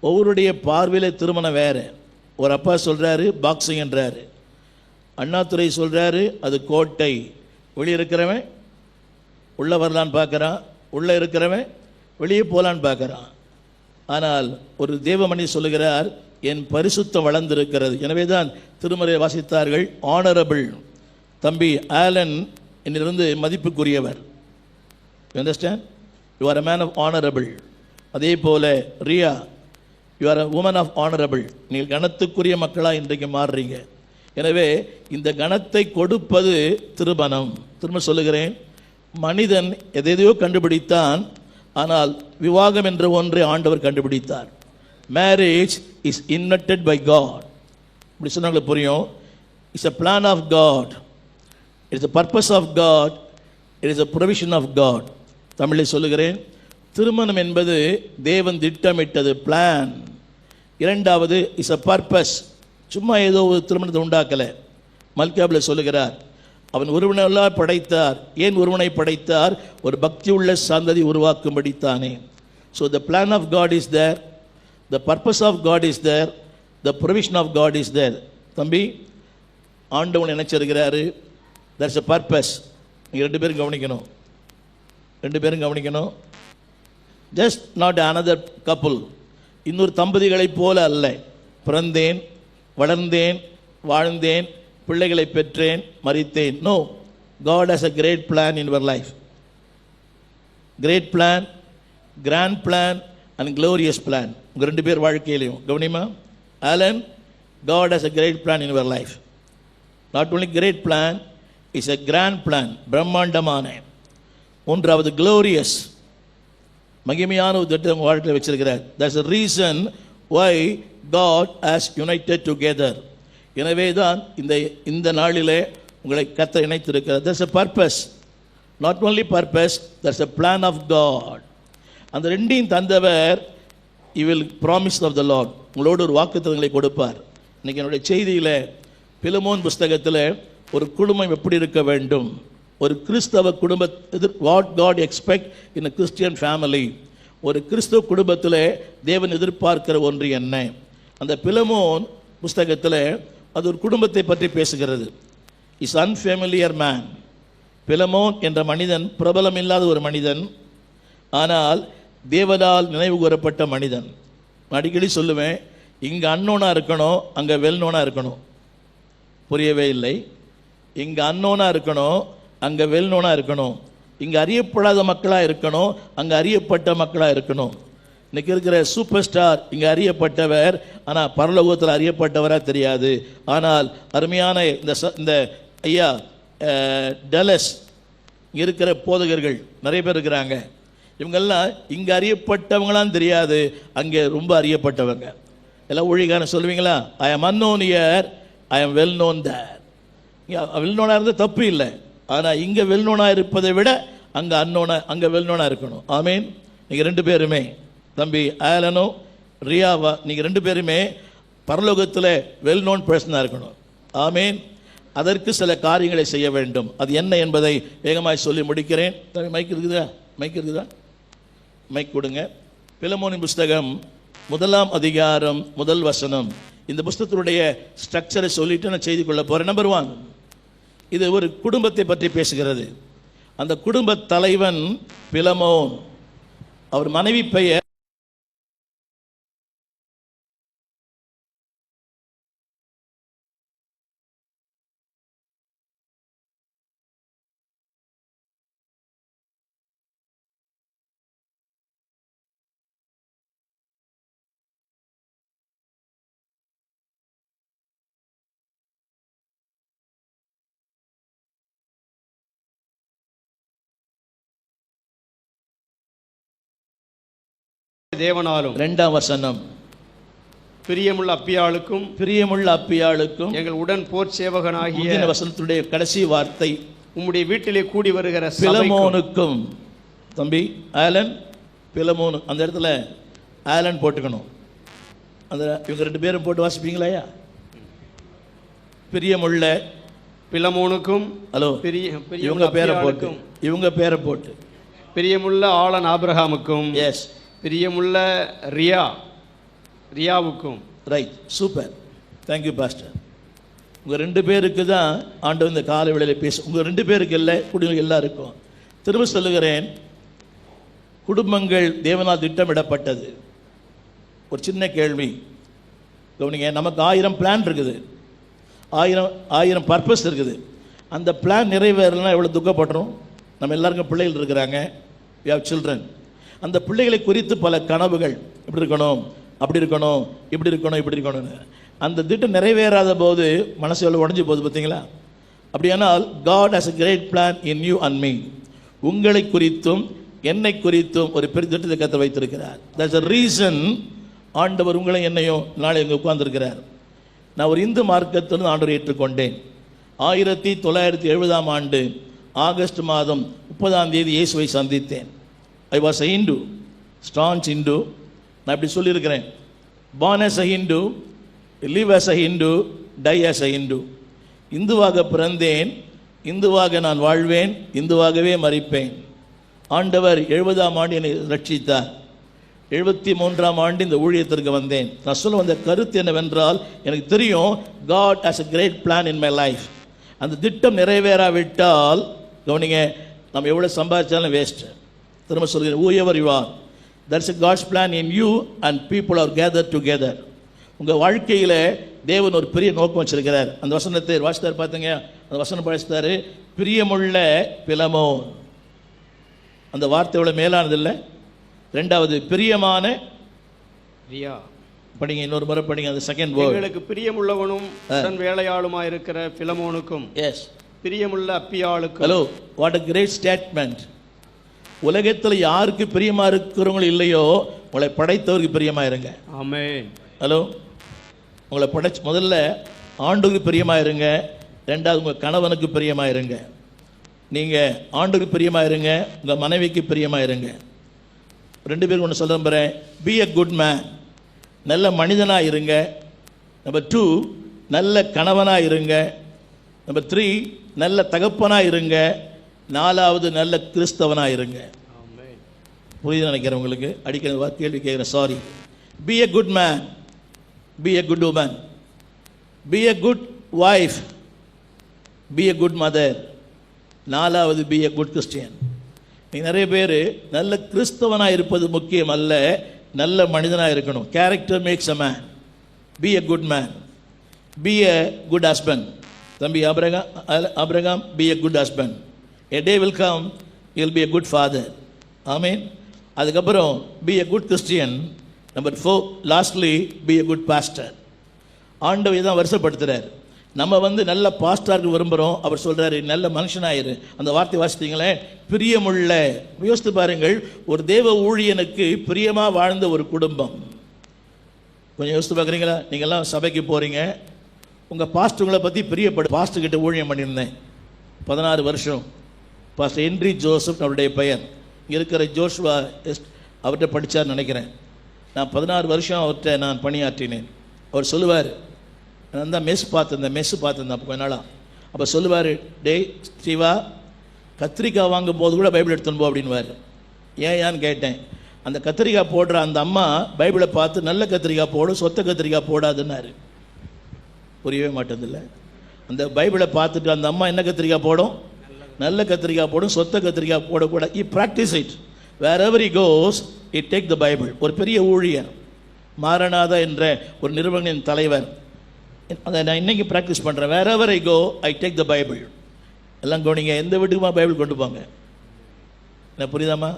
ஒவ்வொருடைய பார்வையில் திருமணம் வேறு. ஒரு அப்பா சொல்கிறாரு பாக்ஸிங் என்றாரு, அண்ணாதுரை சொல்கிறாரு அது கோட்டை. வெளியே இருக்கிறவன் உள்ளே வரலான்னு பார்க்குறான், உள்ளே இருக்கிறவன் வெளியே போகலான்னு பார்க்குறான். ஆனால் ஒரு தேவமணி சொல்லுகிறார், என் பரிசுத்தம் வளர்ந்திருக்கிறது. எனவே தான் திருமறை வாசித்தார்கள், ஆனரபிள் தம்பி ஆலன் என்னிலிருந்து மதிப்புக்குரியவர். You understand, you are a man of honourable. அதே போல Riya, you are a woman of honourable. நீங்கள் கணத்துக்குரிய மக்களாக இன்றைக்கு மாறுறீங்க. எனவே இந்த கணத்தை கொடுப்பது திருமணம். திரும்ப சொல்லுகிறேன், மனிதன் எதையோ கண்டுபிடித்தான், ஆனால் விவாகம் என்ற ஒன்றை ஆண்டவர் கண்டுபிடித்தார். Marriage is invented by God. இப்படி சொன்னாங்களுக்கு புரியும். It's a plan of God, it is a purpose of God, it is a provision of God. தமிழில் சொல்லுகிறேன், திருமணம் என்பது தேவன் திட்டமிட்டது, பிளான். இரண்டாவது இஸ் a purpose. சும்மா ஏதோ ஒரு திருமணத்தை உண்டாக்கலை. மல்கியாவில் சொல்லுகிறார், அவன் ஒருவனெல்லாம் படைத்தார். ஏன் ஒருவனை படைத்தார்? ஒரு பக்தி உள்ள சந்ததி உருவாக்கும்படித்தானே. So the plan of God is there, the purpose of God is there, the provision of God is there. தம்பி, ஆண்டவன் நினைச்சிருக்கிறாரு, தட்ஸ் எ பர்பஸ். நீங்கள் ரெண்டு பேரும் கவனிக்கணும், ரெண்டு பேரும் கவனிக்கணும். ஜஸ்ட் நாட் அனதர் கப்புள், இன்னொரு தம்பதிகளைப் போல அல்ல. பிறந்தேன், வளர்ந்தேன், வாழ்ந்தேன், பிள்ளைகளை பெற்றேன், மரித்தேன். No, God has a great plan in your life. Great plan, grand plan and glorious plan. உங்கள் ரெண்டு பேர் வாழ்க்கையிலையும் கவனிமா. Alan, God has a great plan in your life. Not only great plan, it's a grand plan, பிரம்மாண்டமான. மூன்றாவது glorious, மகிமையான ஒரு திட்டம் வாழ்க்கையில் வச்சிருக்கிறார். That's the reason why God has united together. எனவே தான் இந்த நாளிலே உங்களை கர்த்தர் இணைத்திருக்கிறார். That's a purpose, not only purpose, that's a plan of God. அந்த ரெண்டையும் தந்தவர், he will promise of the Lord. உங்களோடு ஒரு வாக்குத்தத்தங்களை கொடுப்பார். இன்னைக்கு என்னுடைய செய்தியில் பிலமோன் புஸ்தகத்தில் ஒரு குடும்பம் எப்படி இருக்க வேண்டும், ஒரு கிறிஸ்தவ குடும்ப, what God expect in a Christian family. ஒரு கிறிஸ்தவ குடும்பத்தில் தேவன் எதிர்பார்க்கிற ஒன்று என்ன? அந்த பிலமோன் புஸ்தகத்தில் அது ஒரு குடும்பத்தை பற்றி பேசுகிறது. Is அன்ஃபேமிலியர் man. பிலமோன் என்ற மனிதன் பிரபலம் இல்லாத ஒரு மனிதன், ஆனால் தேவனால் நினைவு கூறப்பட்ட மனிதன். நான் அடிக்கடி சொல்லுவேன், இங்கே அன்னோனாக இருக்கணும், அங்கே வெல்னோனாக இருக்கணும். புரியவே இல்லை. இங்கே அன்னோனாக இருக்கணும், அங்கே வெல்னோனாக இருக்கணும். இங்கே அறியப்படாத மக்களாக இருக்கணும், அங்கே அறியப்பட்ட மக்களாக இருக்கணும். இன்றைக்கி இருக்கிற சூப்பர் ஸ்டார் இங்கே அறியப்பட்டவர், ஆனால் பரலோகத்தில் அறியப்பட்டவராக தெரியாது. ஆனால் அருமையான இந்த ஐயா டலஸ் இங்கே இருக்கிற போதகர்கள் நிறைய பேர் இருக்கிறாங்க. இவங்கெல்லாம் இங்கே அறியப்பட்டவங்களாம் தெரியாது, அங்கே ரொம்ப அறியப்பட்டவங்க. எல்லாம் ஒழிகான சொல்லுவீங்களா? ஐ ஆம் அன்னோன் ஹியர், ஐ ஆம் வெல் நோன் தேர். இங்கே வெல் நோனாக இருந்தால் தப்பு இல்லை, ஆனால் இங்கே வெல் நோனாக இருப்பதை விட அங்கே அங்கே வெல் நோனாக இருக்கணும். ஆமீன். நீங்கள் ரெண்டு பேருமே, தம்பி ஆலனோ ரியாவா, நீங்கள் ரெண்டு பேருமே பரலோகத்தில் வெல் நோன் பர்சனாக இருக்கணும். ஆமீன். அதற்கு சில காரியங்களை செய்ய வேண்டும். அது என்ன என்பதை வேகமாக சொல்லி முடிக்கிறேன். மைக் இருக்குதா? மைக் இருக்குதா? மைக் கொடுங்க. பிலமோனின் புஸ்தகம் 1ஆம் அதிகாரம் 1 வசனம். இந்த புஸ்தகத்தினுடைய ஸ்ட்ரக்சரை சொல்லிட்டு நான் செய்தி கொள்ள போகிறேன். நம்பர் 1, இது ஒரு குடும்பத்தை பற்றி பேசுகிறது. அந்த குடும்ப தலைவன் பிலமோன். அவர் மனைவி பெயர் தேவனாலும். 2ஆம் வசனம். பிரியமுள்ள அப்பியாளுக்கும் எங்கள் உடன் போர் சேவகனாகிய. வசனத்துடைய கடைசி வார்த்தை, உம்முடைய வீட்டிலே கூடி வருகிற பிலமோனுக்கும். தம்பி ஆலன், பிலமோனு, அந்த இடத்துல ஆலன் போட்டுக்கணும். அந்த இவங்க ரெண்டு பேரும் போட்டு வாசிப்பீங்களா? பிரியமுள்ள பிலமோனுக்கும். ஹலோ, இவங்க பேரை போட்டு பிரியமுள்ள ஆளன் ஆபிரகாமுக்கும். எஸ். பிரியமுள்ள ரியா ரியாவுக்கும். Right, super, thank you pastor. உங்கள் 2 பேருக்கு தான் ஆண்டவர் இந்த காலை வேளையில் பேச, உங்கள் 2 பேருக்கு இல்லை, குடும்பம் எல்லாருக்கும். திரும்ப சொல்லுகிறேன், குடும்பங்கள் தேவனால் திட்டமிடப்பட்டது. ஒரு சின்ன கேள்வி கவனிங்க, நமக்கு 1000 பிளான் இருக்குது, 1000 பர்பஸ் இருக்குது. அந்த பிளான் நிறைவேறலாம் எவ்வளோ துக்கப்படுறோம். நம்ம எல்லாருக்கும் பிள்ளைகள் இருக்கிறாங்க, we have children. அந்த பிள்ளைகளை குறித்து பல கனவுகள், இப்படி இருக்கணும், அப்படி இருக்கணும், இப்படி இருக்கணும், இப்படி இருக்கணும்னு. அந்த திட்டம் நிறைவேறாத போது மனசு எவ்வளோ உடஞ்சி போகுது பார்த்தீங்களா? அப்படியானால் God has a great plan in you and me. உங்களை குறித்தும் என்னை குறித்தும் ஒரு பெரிய திட்டத்தை கத்த வைத்திருக்கிறார். That's a reason ஆண்டவர் உங்களை என்னையும் நாளை இங்கே உட்கார்ந்துருக்கிறார். நான் ஒரு இந்து மார்க்கத்திலிருந்து ஆண்டவரை ஏற்றுக்கொண்டேன். 1970 ஆண்டு ஆகஸ்ட் மாதம் 30 இயேசுவை சந்தித்தேன். I was a Hindu, staunch Hindu. நான் இப்படி சொல்லியிருக்கிறேன், born as a Hindu, live as a Hindu, die as a Hindu. இந்துவாக பிறந்தேன், இந்துவாக நான் வாழ்வேன், இந்துவாகவே மரிப்பேன். ஆண்டவர் 70 ஆண்டு என்னை ரட்சித்தார். 73 ஆண்டு இந்த ஊழியத்திற்கு வந்தேன். நான் சொல்ல வந்த கருத்து என்னவென்றால், எனக்கு தெரியும் God has a great plan in my life. அந்த திட்டம் நிறைவேறாவிட்டால் கவனிங்க, நம்ம எவ்வளோ சம்பாதிச்சாலும் வேஸ்ட். திரும்ப சொல்கிறேன், whoever you are, there's a God's plan in you and people are gathered together. உங்கள் வாழ்க்கையில் தேவன் ஒரு பெரிய நோக்கம் வச்சிருக்கிறார். அந்த வசனத்தை வாசித்தார் பார்த்தீங்க, அந்த வசனம் படித்தார், பிரியமுள்ள பிலமோ. அந்த வார்த்தை எவ்வளோ மேலானது இல்லை? 2வது பிரியமான ரியா. படிங்க, இன்னொரு முறை படிங்க, அந்த செகண்ட் வேர்ட். எங்களுக்கு பிரியமுள்ளவனும் தன் வேலையாளுமாய் இருக்கிற பிலமோனுக்கும், எஸ், பிரியமுள்ள அப்பியாளுக்கும். Hello, what a great statement. உலகத்தில் யாருக்கு பிரியமா இருக்கிறவங்களும் இல்லையோ, உங்களை படைத்தவருக்கு பிரியமா இருங்க. ஆமென். ஹலோ, உங்களை படைச்சு முதல்ல ஆண்டுக்கு பிரியமா இருங்க. 2வது உங்கள் கணவனுக்கு பிரியமா இருங்க. நீங்கள் ஆண்டுக்கு பிரியமா இருங்க, உங்கள் மனைவிக்கு பிரியமா இருங்க. 2 பேருக்கு ஒன்று சொல்ல நம்புகிறேன், பி எ குட் மேன், நல்ல மனிதனாக இருங்க. நம்பர் 2, நல்ல கணவனாக இருங்க. நம்பர் 3, நல்ல தகப்பனாக இருங்க. 4வது நல்ல கிறிஸ்தவனாக இருங்க. புரியுது நினைக்கிறேன் உங்களுக்கு. அடிக்கிற கேள்வி கேட்குறேன், sorry. Be a good man, be a good woman, be a good wife, be a good mother. 4வது பி எ குட் கிறிஸ்டியன். நீங்கள் நிறைய பேர் நல்ல கிறிஸ்தவனாக இருப்பது முக்கியம் அல்ல, நல்ல மனிதனாக இருக்கணும். Character makes a man. Be a good man, be a good husband. தம்பி Abraham, be a good husband. A day will come, you will be a good father. Amen. அதுக்கப்புறம் be a good Christian. Number 4, lastly, be a good pastor. ஆண்டவர் தான் வருஷப்படுத்துகிறார். நம்ம நல்ல பாஸ்டருக்கு விரும்புகிறோம். அவர் சொல்கிறாரு, நல்ல மனுஷனாயிரு. அந்த வார்த்தை வாசித்தீங்களே, பிரியமுள்ள. யோசித்து பாருங்கள், ஒரு தேவ ஊழியனுக்கு பிரியமாக வாழ்ந்த ஒரு குடும்பம். கொஞ்சம் யோசித்து பார்க்குறீங்களா? நீங்கள்லாம் சபைக்கு போகிறீங்க, உங்கள் பாஸ்டர்களை பற்றி பிரியப்படு. பாஸ்டர்கிட்ட ஊழியம் பண்ணியிருந்தேன் 16 வருஷம். பாஸ்டர் ஹென்றி ஜோசப் அவருடைய பெயர். இங்கே இருக்கிற ஜோஷுவா அவர்கிட்ட படித்தார் நினைக்கிறேன். நான் 16 வருஷம் அவர்கிட்ட நான் பணியாற்றினேன். அவர் சொல்லுவார், நான் தான் மெஸ்ஸு பார்த்துருந்தேன் அப்போ கொஞ்ச நாளாக. அப்போ சொல்லுவார், டேய் ஸ்ரீவா, கத்திரிக்காய் வாங்கும் போது கூட பைபிள் எடுத்துன்னு போ அப்படின்வார். ஏன்னு கேட்டேன். அந்த கத்திரிக்காய் போடுற அந்த அம்மா பைபிளை பார்த்து நல்ல கத்திரிக்காய் போடும், சொத்த கத்திரிக்காய் போடாதுன்னாரு. புரியவே மாட்டேதில்லை. அந்த பைபிளை பார்த்துட்டு அந்த அம்மா என்ன கத்திரிக்காய் போடும்? நல்ல கத்திரிக்காய் போடும், சொத்த கத்திரிக்காய் போடக்கூடாது. I practise it wherever I goes, it take the Bible. ஒரு பெரிய ஊழியர், மாரநாதா என்ற ஒரு நிறுவனத்தின் தலைவர், அதை நான் இன்றைக்கி ப்ராக்டிஸ் பண்ணுறேன். வேர் எவர் ஐ கோ, ஐ டேக் த பைபிள். எல்லாம் கவனிங்க, எந்த வீட்டுக்குமா பைபிள் கொண்டு போங்க. என்ன புரியுதாம்மா?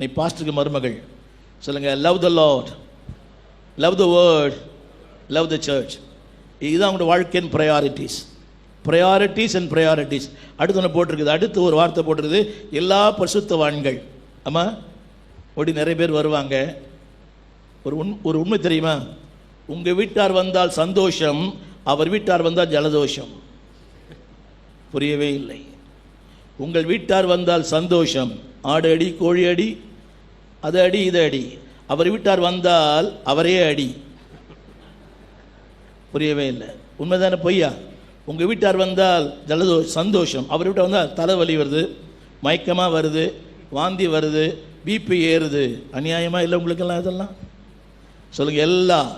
நீ பாஸ்டருக்கு மருமகள் சொல்லுங்கள், love the Lord, love the word, love the church. இதுதான் உங்களோட வாழ்க்கையின் ப்ரையாரிட்டிஸ். Priorities and priorities. அடுத்து ஒன்று போட்டிருக்குது, அடுத்து ஒரு வார்த்தை போட்டிருக்குது, எல்லா பரிசுத்தவான்கள். ஆமாம், ஓடி நிறைய பேர் வருவாங்க. ஒரு உண்மை தெரியுமா? உங்கள் வீட்டார் வந்தால் சந்தோஷம், அவர் வீட்டார் வந்தால் ஜலதோஷம். புரியவே இல்லை. உங்கள் வீட்டார் வந்தால் சந்தோஷம், ஆடு அடி, கோழி அடி, அது அடி, இது அடி. அவர் வீட்டார் வந்தால் அவரே அடி. புரியவே இல்லை. உண்மைதானே பொய்யா? உங்கள் வீட்டார் வந்தால் சந்தோஷம், அவர் வீட்டார் வந்தால் தலைவலி வருது, மயக்கமாக வருது, வாந்தி வருது, பிபி ஏறுது. அநியாயமாக இல்லை உங்களுக்கெல்லாம் இதெல்லாம்? சொல்லுங்க எல்லாம்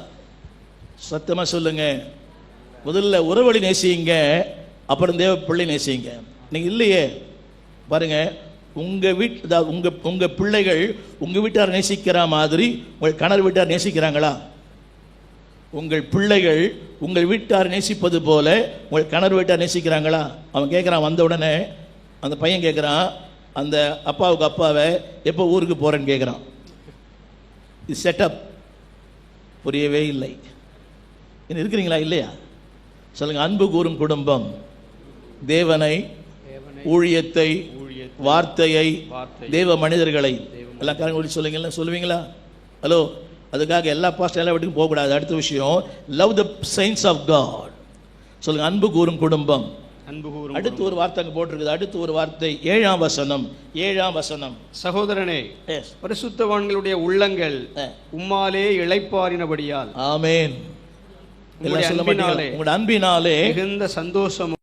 சத்தமாக சொல்லுங்க. முதல்ல உறவழி நேசிங்க, அப்புறம் தேவ பிள்ளை நேசிங்க. நீங்கள் இல்லையே பாருங்க, உங்கள் அதாவது உங்கள் பிள்ளைகள் உங்கள் வீட்டார் நேசிக்கிற மாதிரி உங்கள் கணவர் வீட்டார் நேசிக்கிறாங்களா? உங்கள் பிள்ளைகள் உங்கள் வீட்டார் நேசிப்பது போல உங்கள் கணவர் வீட்டார் நேசிக்கிறாங்களா? அவன் கேட்குறான், வந்த உடனே அந்த பையன் கேட்குறான், அந்த அப்பாவுக்கு அப்பாவை எப்போ ஊருக்கு போகிறேன்னு கேட்குறான். இது செட்டப். புரியவே இல்லை. இன்னும் இருக்கிறீங்களா இல்லையா? சொல்லுங்க. அன்பு கூறும் குடும்பம் தேவனை, ஊழியத்தை, வார்த்தையை, தேவ மனிதர்களை எல்லாம் காரணம் சொல்லுங்களா? சொல்லுவீங்களா? ஹலோ, அதுக்காக எல்லா பாஸ்டர் எல்லா வீட்டுக்கும் போகக்கூடாது. அடுத்த விஷயம், love the signs of God. சொல்லுங்க. அன்பு கூறும் குடும்பம். அடுத்து ஒரு வார்த்தை அங்கே போட்டிருக்குது. அடுத்து ஒரு வார்த்தை 7ஆம் வசனம். 7ஆம் வசனம். சகோதரனே, பரிசுத்தவான்களுடைய உள்ளங்கள் உம்மாலே இளைப்பாறினபடியால். ஆமென். உங்களுடைய அன்பினாலே மிகுந்த சந்தோஷம்.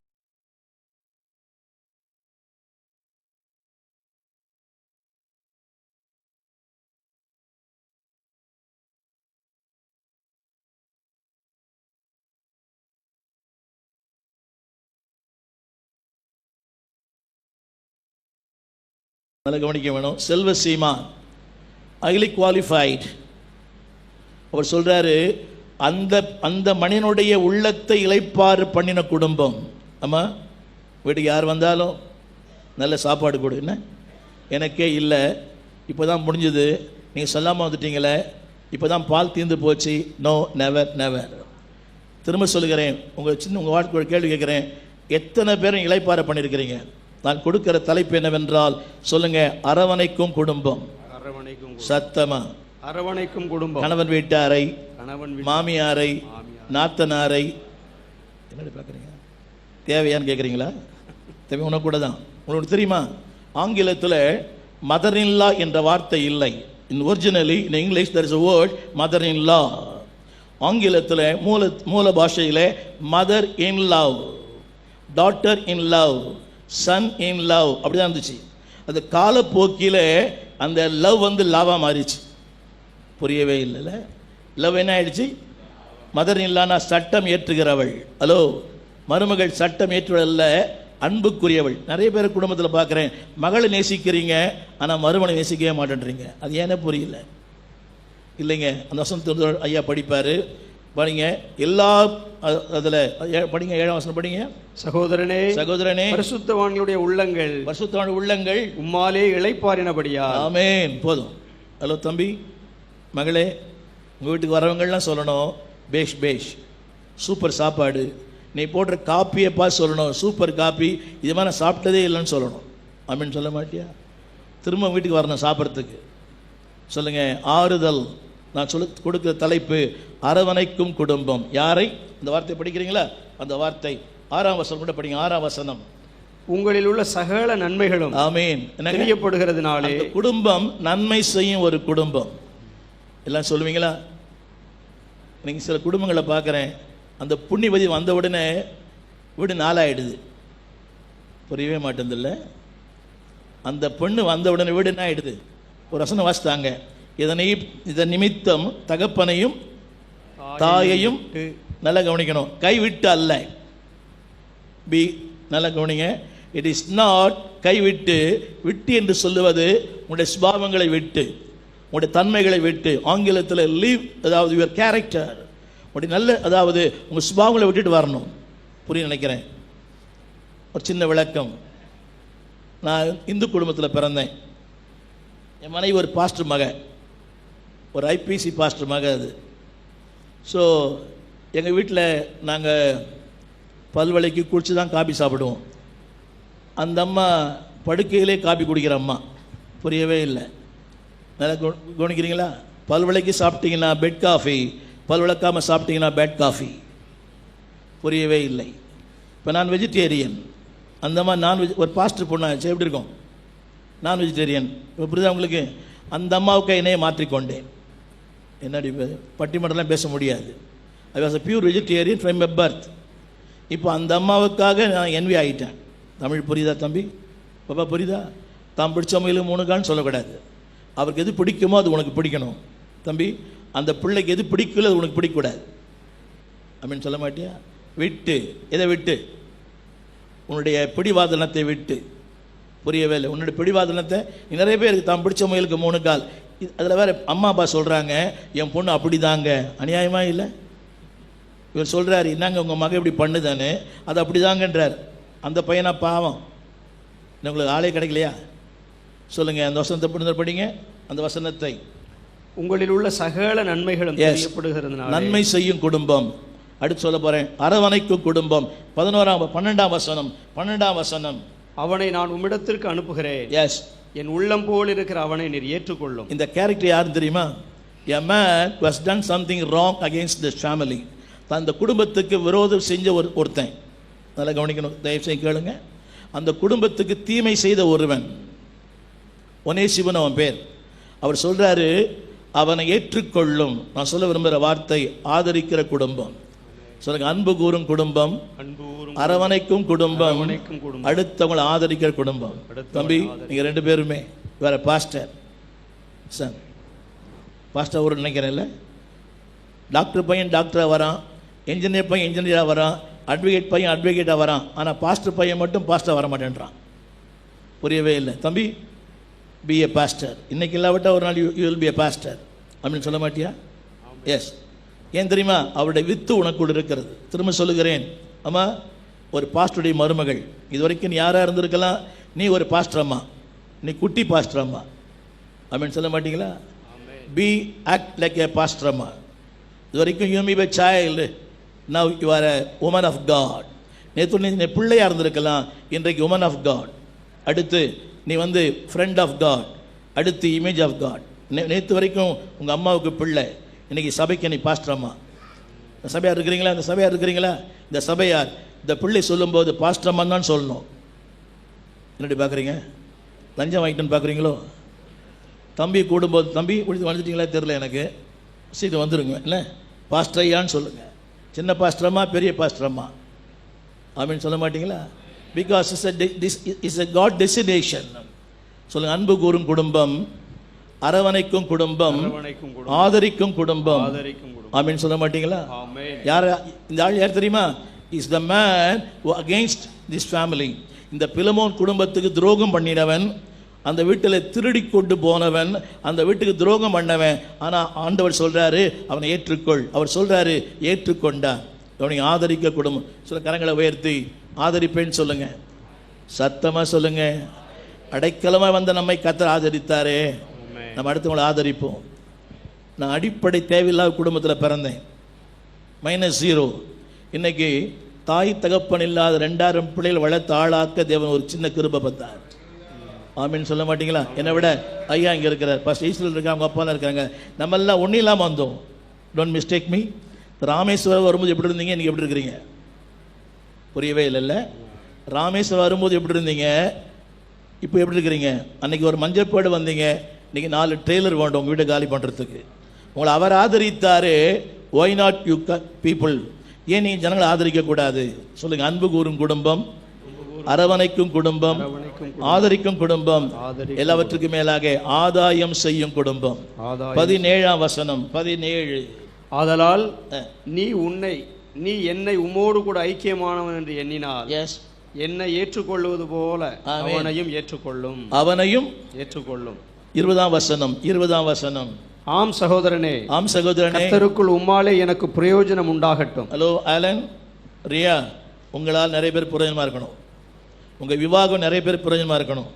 நல்லா கவனிக்க வேணும். செல்வ சீமான், ஹைலி குவாலிஃபைட். அவர் சொல்றாரு, அந்த அந்த மனிதனுடைய உள்ளத்தை இளைப்பாறு பண்ணின குடும்பம். ஆமாம், வீட்டுக்கு யார் வந்தாலும் நல்ல சாப்பாடு கொடு. என்ன எனக்கே இல்லை, இப்போ தான் முடிஞ்சது, நீங்கள் சொல்லாமல் வந்துட்டீங்களே, இப்போ தான் பால் தீர்ந்து போச்சு. No, never never. திரும்ப சொல்லுகிறேன், உங்கள் வாழ்க்கை கேள்வி கேட்குறேன், எத்தனை பேரும் இளைப்பாறு பண்ணியிருக்கிறீங்க? நான் கொடுக்கிற தலைப்பு என்னவென்றால் சொல்லுங்க, அரவணைக்கும் குடும்பம். சத்தமா அரவணைக்கும் குடும்பம். கணவன் வீட்டாரை, மாமியாரை, நாத்தனாரை. என்னடி பார்க்குறீங்க? தேவையான்னு கேட்குறீங்களா? தேவை உனக்கு கூட தான். உங்களுக்கு தெரியுமா, ஆங்கிலத்தில் மதர் இன் லா என்ற வார்த்தை இல்லை. In originally in English there is a word mother in law. ஆங்கிலத்தில் மூல பாஷையில் mother in love, daughter in love, son in love அப்படிதான் இருந்துச்சு. அது காலப்போக்கில் அந்த லவ் வந்து லாவா மாறிச்சு. புரியவே இல்லைல்ல? லவ் என்ன ஆயிடுச்சு? மதர் இல்லானா சட்டம் ஏற்றுகிறவள். ஹலோ, மருமகள் சட்டம் ஏற்றுவதல்ல, அன்புக்குரியவள். நிறைய பேர் குடும்பத்தில் பார்க்குறேன், மகளை நேசிக்கிறீங்க, ஆனால் மருமனை நேசிக்கவே மாட்டேன்றீங்க. அது ஏன்னா புரியல இல்லைங்க. அந்த வசனத்தை ஐயா படிப்பார், படிங்க. எல்லா அதில் படிங்க. 7ஆம் வசனம் படிங்க. சகோதரனே, சகோதரனே, பரிசுத்தவான்களுடைய உள்ளங்கள், பரிசுத்தவான் உள்ளங்கள் உம்மாலே இளைப்பாறினபடியா. ஆமென். போதும். ஹலோ தம்பி, மகளே, உங்கள் வீட்டுக்கு வரவங்கள்லாம் சொல்லணும், பேஷ் பேஷ், சூப்பர் சாப்பாடு. நீ போடுற காப்பியை பார்த்து சொல்லணும், சூப்பர் காப்பி, இது மாதிரி நான் சாப்பிட்டதே இல்லைன்னு சொல்லணும். ஆமென். சொல்ல மாட்டியா? திரும்ப வீட்டுக்கு வரணும் சாப்பிட்றதுக்கு. சொல்லுங்கள், ஆறுதல். நான் கொடுக்குற தலைப்பு அரவணைக்கும் குடும்பம். யாரை? இந்த வார்த்தை படிக்கிறீங்களா? அந்த வார்த்தை 6ஆம் வசனம் கூட படிங்க. 6ஆம் வசனம். உங்களில் உள்ள சகல நன்மைகளும். ஆமென். தெரியப்படுகிறதுனாலே குடும்பம் நன்மை செய்யும் ஒரு குடும்பம். எல்லாம் சொல்லுவீங்களா? நீங்கள் சில குடும்பங்களை பார்க்குறேன், அந்த புண்ணியவதி வந்த உடனே வீடு நாளாயிடுது. புரியவே மாட்டேந்தில்ல? அந்த பொண்ணு வந்த உடனே வீடு என்ன ஆயிடுது? ஒரு வசனம் வாசித்தாங்க, இதன் நிமித்தம் தகப்பனையும் தாயையும், நல்லா கவனிக்கணும், கைவிட்டு அல்ல. பி, நல்லா கவனிங்க. இட் இஸ் நாட் கைவிட்டு. விட்டு என்று சொல்லுவது உங்களுடைய சுபாவங்களை விட்டு, உங்களுடைய தன்மைகளை விட்டு. ஆங்கிலத்தில் லீவ், அதாவது யுவர் கேரக்டர், உங்களுடைய நல்ல, அதாவது உங்கள் சுபாவங்களை விட்டுட்டு வரணும். புரிய நினைக்கிறேன். ஒரு சின்ன விளக்கம். நான் இந்து குடும்பத்தில் பிறந்தேன். என் மனைவி ஒரு பாஸ்டர் மக, ஒரு ஐபிசி பாஸ்டர் மக அது. ஸோ எங்கள் வீட்டில் நாங்கள் பல்வளைக்கு குடிச்சு தான் காபி சாப்பிடுவோம். அந்த அம்மா படுக்கையிலே காபி குடிக்கிற அம்மா. புரியவே இல்லை. நல்லா கவனிக்கிறீங்களா? பல்வளைக்கு சாப்பிட்டீங்கன்னா பெட் காஃபி, பல் விளக்காமல் சாப்பிட்டீங்கன்னா பேட் காஃபி. புரியவே இல்லை. இப்போ நான் வெஜிடேரியன், அந்த மாதிரி நான்வெஜ். ஒரு பாஸ்டர் பொண்ணாச்சு, எப்படி இருக்கும்? நான் வெஜிடேரியன். இப்போ புரியுதா உங்களுக்கு? அந்த அம்மாவுக்கு என்னையே மாற்றிக்கொண்டேன். என்னடி பட்டிமன்றம்லாம் பேச முடியாது. I was a pure vegetarian from my birth. இப்போ அந்த அம்மாவுக்காக நான் என்வி ஆகிட்டேன். தமிழ் புரியுதா தம்பி? பாப்பா புரியுதா? தான் பிடிச்சவங்களுக்கு 3 கான்னு சொல்லக்கூடாது. அவருக்கு எது பிடிக்குமோ அது உனக்கு பிடிக்கணும் தம்பி. அந்த பிள்ளைக்கு எது பிடிக்கல அது உனக்கு பிடிக்கூடாது அப்படின்னு சொல்ல மாட்டியா? விட்டு எதை விட்டு? உன்னுடைய பிடிவாதனத்தை விட்டு. புரியவே இல்லை. உன்னுடைய பிடிவாதனத்தை நிறைய பேருக்கு தான் பிடிச்ச முயலுக்கு 3 கால். அதில் வேறு அம்மா அப்பா சொல்கிறாங்க என் பொண்ணு அப்படி தாங்க. அநியாயமாக இல்லை? இவர் சொல்கிறாரு என்னங்க உங்கள் மகன் இப்படி பண்ணுதானே, அது அப்படி தாங்கன்றார். அந்த பையனா பாவம். உங்களுக்கு ஆளே கிடைக்கலையா? சொல்லுங்கள், அந்த வசனத்தை புரிந்து படிங்க. அந்த வசனத்தை உங்களில் உள்ள சகல நன்மைகளும் தெரியப்படுகிறதுனால நன்மை செய்யும் குடும்பம். அடுத்து சொல்ல போகிறேன், அரவணைக்கும் குடும்பம். 12ஆம் வசனம். அவனை நான் உம்மிடத்திற்கு அனுப்புகிறேன். எஸ், என் உள்ளம் போல் இருக்கிற அவனை நீர் ஏற்றுக்கொள்ளும். இந்த கேரக்டர் யாருன்னு தெரியுமா? A man who has done something wrong against this family. அந்த குடும்பத்துக்கு விரோதம் செஞ்ச ஒருத்தன். நல்லா கவனிக்கணும், தயவு செய்து கேளுங்க. அந்த குடும்பத்துக்கு தீமை செய்த ஒருவன், ஒனேசிவன் அவன் பேர். அவர் சொல்றாரு அவனை ஏற்றுக்கொள்ளும். நான் சொல்ல விரும்புகிற வார்த்தை ஆதரிக்கிற குடும்பம். சொல்லுங்க, அன்பு கூறும் குடும்பம், அரவணைக்கும் குடும்பம், அடுத்தவங்களை ஆதரிக்கிற குடும்பம். தம்பி, நீங்க 2 பேருமே வேற பாஸ்டர் சன். பாஸ்டர் ஒரு நினைக்கிறேன்ல, டாக்டர் பையன் டாக்டராக வரான், என்ஜினியர் பையன் என்ஜினியராக வரான், அட்வொகேட் பையன் அட்வொகேட்டாக வரான். ஆனால் பாஸ்டர் பையன் மட்டும் பாஸ்டர் வர மாட்டேன்றான். புரியவே இல்லை. தம்பி, பி ஏ பாஸ்டர். இன்னைக்கு இல்லாவிட்டால் ஒரு நாள் you will B A pastor அப்படின்னு சொல்ல மாட்டியா? எஸ். ஏன் தெரியுமா? அவருடைய வித்து உனக்குள் இருக்கிறது. திரும்ப சொல்லுகிறேன், அம்மா, ஒரு பாஸ்டருடைய மருமகள். இது வரைக்கும் நீ யாராக இருந்திருக்கலாம்? நீ ஒரு பாஸ்டர் அம்மா, நீ குட்டி பாஸ்டர் அம்மா அப்படின்னு சொல்ல மாட்டீங்களா? Be act like a pastor அம்மா. இது வரைக்கும் you me by child, now you are a woman of God. நேற்று நீ பிள்ளையாக இருந்திருக்கலாம், இன்றைக்கு உமன் ஆஃப் காட். அடுத்து நீ ஃப்ரெண்ட் ஆஃப் காட், அடுத்து இமேஜ் ஆஃப் காட். நேற்று வரைக்கும் உங்கள் அம்மாவுக்கு பிள்ளை, இன்றைக்கி சபைக்கு நீ பாஸ்டர் அம்மா. இந்த சபையார் இருக்கிறீங்களா? இந்த சபையார் இருக்கிறீங்களா? இந்த சபையார் இந்த பிள்ளை சொல்லும்போது பாஸ்டர் அம்மான்னு தான் சொல்லணும். என்னடி பார்க்குறீங்க? லஞ்சம் வாங்கிட்டுன்னு பார்க்குறீங்களோ? தம்பி கூடும்போது, தம்பி வந்துட்டீங்களா தெரியல எனக்கு, சரி வந்துருங்க, இல்லை பாஸ்டர் ஐயான்னு சொல்லுங்கள். சின்ன பாஸ்டர் அம்மா, பெரிய பாஸ்டர் அம்மா அப்படின்னு சொல்ல மாட்டீங்களா? Because it's a God designation. சொல்லுங்கள், அன்பு கூறும் குடும்பம், அரவணைக்கும் குடும்பம், ஆதரிக்கும் குடும்பம் அப்படின்னு சொல்ல மாட்டீங்களா? யார் இந்த ஆள்? யார் தெரியுமா? Is the man against this family. இந்த பிலமோன் குடும்பத்துக்கு துரோகம் பண்ணினவன், அந்த வீட்டில் திருடி கொண்டு போனவன், அந்த வீட்டுக்கு துரோகம் பண்ணவன். ஆனால் ஆண்டவர் சொல்றாரு அவனை ஏற்றுக்கொள். அவர் சொல்றாரு ஏற்றுக்கொண்டான். அவனை ஆதரிக்க குடும்பம். சில கரங்களை உயர்த்தி ஆதரிப்பேன்னு சொல்லுங்க, சத்தமாக சொல்லுங்க. அடைக்கலமாக வந்த நம்மை கர்த்தர் ஆதரித்தாரே, நம்ம அடுத்தவங்களை ஆதரிப்போம். நான் அடிப்படை தேவையில்லாத குடும்பத்தில் பிறந்தேன், -0. இன்னைக்கு தாய் தகப்பன் இல்லாத 2000 பிள்ளைகள் வளர்த்து ஆளாக்க தேவன் ஒரு சின்ன கிருபை பார்த்தார். ஆமீன் சொல்ல மாட்டீங்களா? என்னை விட ஐயா இங்கே இருக்கிறார், ஃபர்ஸ்ட் ஈஸ்வரில் இருக்காங்க, அவங்க அப்பாலாம் இருக்காங்க. நம்ம எல்லாம் ஒன்றும் இல்லாமல் வந்தோம். Don't mistake me. ராமேஸ்வரம் வரும்போது எப்படி இருந்தீங்க, இன்றைக்கி எப்படி இருக்கிறீங்க? புரியவே இல்லைல்ல. ராமேஸ்வரம் வரும்போது எப்படி இருந்தீங்க, இப்போ எப்படி இருக்கிறீங்க? அன்றைக்கி ஒரு மஞ்சப்பேடு வந்தீங்க, இன்றைக்கி 4 ட்ரெய்லர் வேண்டும் உங்கள் வீட்டை காலி பண்ணுறதுக்கு. உங்களை அவர் ஆதரித்தாரு. Why not you people? ஏன் நீங்கள் ஜனங்களை ஆதரிக்கக்கூடாது? சொல்லுங்கள், அன்பு கூறும் குடும்பம், அரவணைக்கும் குடும்பம், ஆதரிக்கும் குடும்பம், எல்லாவற்றுக்கும் மேலாக ஆதாயம் செய்யும் குடும்பம். 17ஆம் வசனம். 17. ஆதலால் நீ என்னை உம்மோடு கூட ஐக்கியமானவன் என்று எண்ணினால் என்னை ஏற்றுக்கொள்வது போல அவனையும் ஏற்றுக்கொள்ளும். 20ஆம் வசனம். ஆம் சகோதரனே, கர்த்தருக்குள் உம்மாலே எனக்கு பிரயோஜனம் உண்டாகட்டும். ஹலோ ஆலன், ரியா, உங்களால் நிறைய பேர் பிரயோஜனமாக இருக்கணும். உங்கள் விவாகம் நிறைய பேர் பிரயோஜனமாக இருக்கணும்.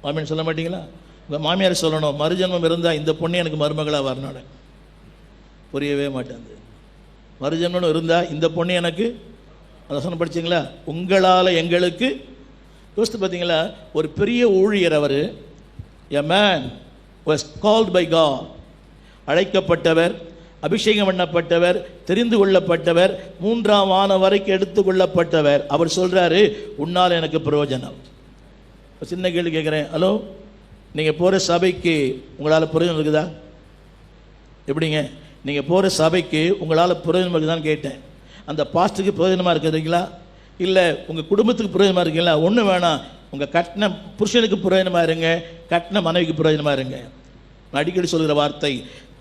ஆமீன் சொல்ல மாட்டீங்களா? உங்கள் மாமியார் சொல்லணும், மறுஜன்மம் இருந்தால் இந்த பொண்ணு எனக்கு மருமகளாக வரணும். புரியவே மாட்டேங்குது. மறுஜன்மம் இருந்தால் இந்த பொண்ணு எனக்கு, அதை சொன்ன படிச்சிங்களா? உங்களால் எங்களுக்கு. யோசித்து பார்த்தீங்களா? ஒரு பெரிய ஊழியர் அவர், a man was called by God, அழைக்கப்பட்டவர், அபிஷேகம் பண்ணப்பட்டவர், தெரிந்து கொள்ளப்பட்டவர், 3ஆம் வானம் வரைக்கும் எடுத்துக்கொள்ளப்பட்டவர். அவர் சொல்கிறாரு உன்னால் எனக்கு பிரயோஜனம். சின்ன கேள்வி கேட்குறேன். ஹலோ, நீங்கள் போகிற சபைக்கு உங்களால் பிரயோஜனம் இருக்குதா? எப்படிங்க? நீங்கள் போகிற சபைக்கு உங்களால் பிரயோஜனம் இருக்குதான்னு கேட்டேன். அந்த பாஸ்ட்டுக்கு பிரயோஜனமாக இருக்கிறீங்களா? இல்லை உங்கள் குடும்பத்துக்கு பிரயோஜனமாக இருக்கீங்களா? ஒன்று வேணாம், உங்கள் கட்டின புருஷனுக்கு பிரயோஜனமாக இருங்க, கட்டின மனைவிக்கு பிரயோஜனமாக இருங்க. நான் அடிக்கடி சொல்கிற வார்த்தை,